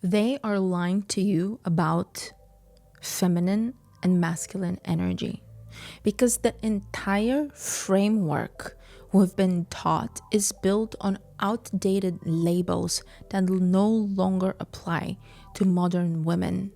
They are lying to you about feminine and masculine energy because the entire framework we've been taught is built on outdated labels that no longer apply to modern women.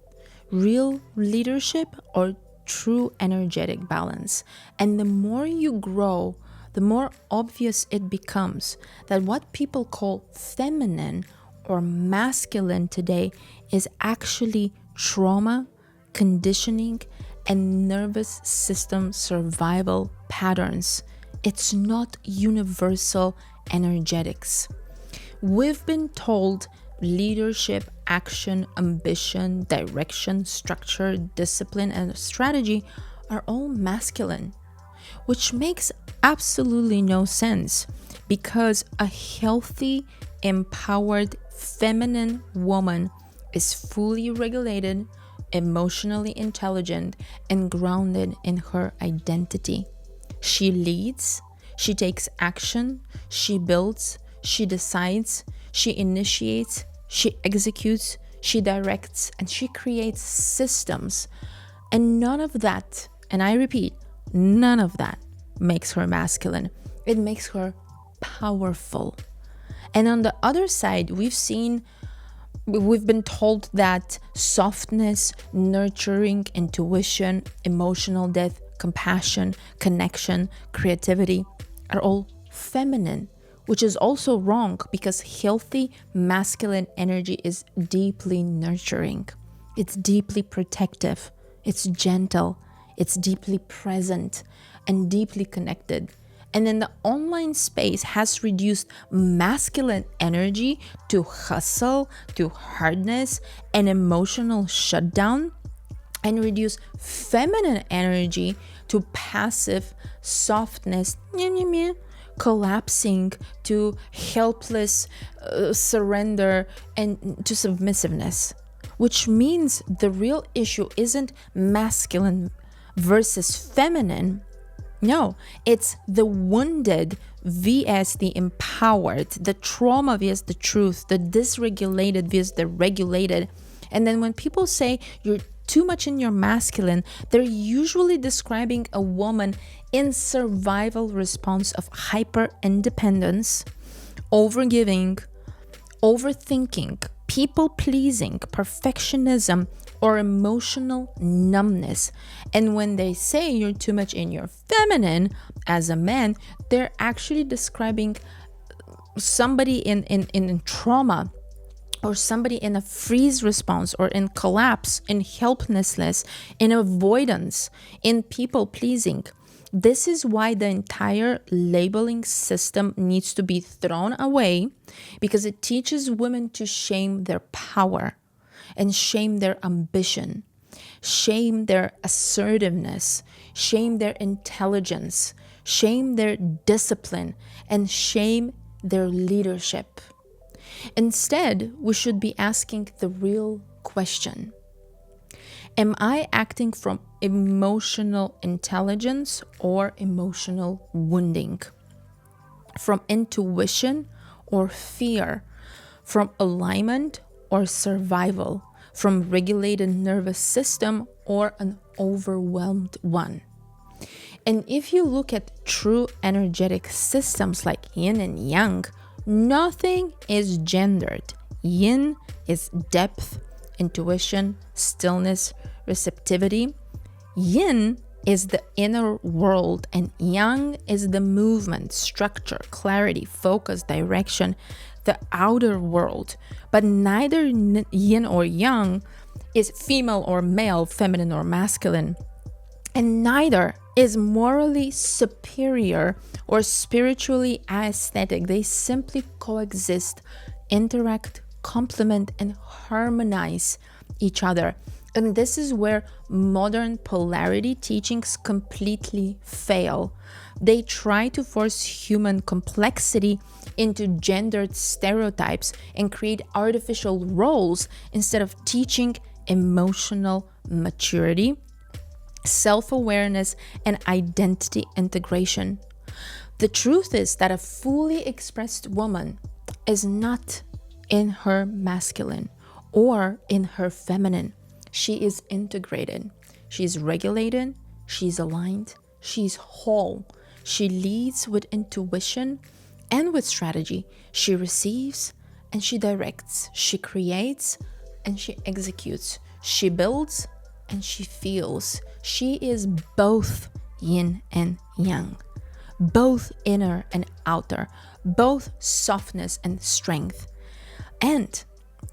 Real leadership or true energetic balance. And the more you grow, the more obvious it becomes that what people call feminine or masculine today is actually trauma, conditioning, and nervous system survival patterns. It's not universal energetics. We've been told leadership, action, ambition, direction, structure, discipline, and strategy are all masculine, which makes absolutely no sense because a healthy, empowered, feminine woman is fully regulated, emotionally intelligent, and grounded in her identity. She leads, she takes action, she builds, she decides, she initiates, she executes, she directs, and she creates systems. And none of that, and I repeat, none of that makes her masculine. It makes her powerful. And on the other side, we've been told that softness, nurturing, intuition, emotional depth, compassion, connection, creativity are all feminine, which is also wrong because healthy masculine energy is deeply nurturing. It's deeply protective. It's gentle. It's deeply present and deeply connected. And then the online space has reduced masculine energy to hustle, to hardness, and emotional shutdown, and reduce feminine energy to passive softness, collapsing to helpless surrender and to submissiveness. Which means the real issue isn't masculine versus feminine. No, it's the wounded vs the empowered, the trauma vs the truth, the dysregulated vs the regulated. And then when people say you're too much in your masculine, they're usually describing a woman in survival response of hyper independence, overgiving, overthinking, people pleasing, perfectionism, or emotional numbness. And when they say you're too much in your feminine as a man, they're actually describing somebody in trauma, or somebody in a freeze response, or in collapse, in helplessness, in avoidance, in people pleasing. This is why the entire labeling system needs to be thrown away, because it teaches women to shame their power and shame their ambition, shame their assertiveness, shame their intelligence, shame their discipline, and shame their leadership. Instead, we should be asking the real question. Am I acting from emotional intelligence or emotional wounding? From intuition or fear? From alignment or survival? From regulated nervous system or an overwhelmed one? And if you look at true energetic systems like yin and yang, nothing is gendered. Yin is depth, intuition, stillness, receptivity. Yin is the inner world, and yang is the movement, structure, clarity, focus, direction, the outer world. But neither yin or yang is female or male, feminine or masculine. And neither is morally superior or spiritually aesthetic. They simply coexist, interact, complement, and harmonize each other. And this is where modern polarity teachings completely fail. They try to force human complexity into gendered stereotypes and create artificial roles instead of teaching emotional maturity, self-awareness, and identity integration. The truth is that a fully expressed woman is not in her masculine or in her feminine. She is integrated. She's regulated. She's aligned. She's whole. She leads with intuition and with strategy. She receives and she directs. She creates and she executes. She builds and she feels. She is both yin and yang, both inner and outer, both softness and strength. And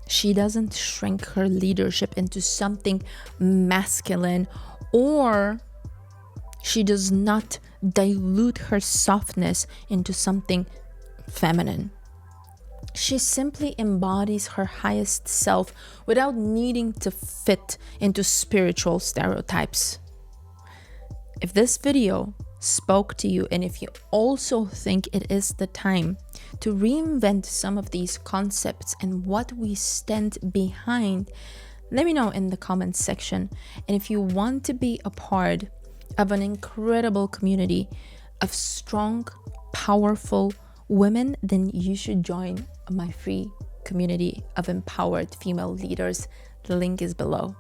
she doesn't shrink her leadership into something masculine, or she does not dilute her softness into something feminine. She simply embodies her highest self without needing to fit into spiritual stereotypes. If this video spoke to you, and if you also think it is the time to reinvent some of these concepts and what we stand behind, let me know in the comments section. And if you want to be a part of an incredible community of strong, powerful women, then you should join my free community of empowered female leaders. The link is below.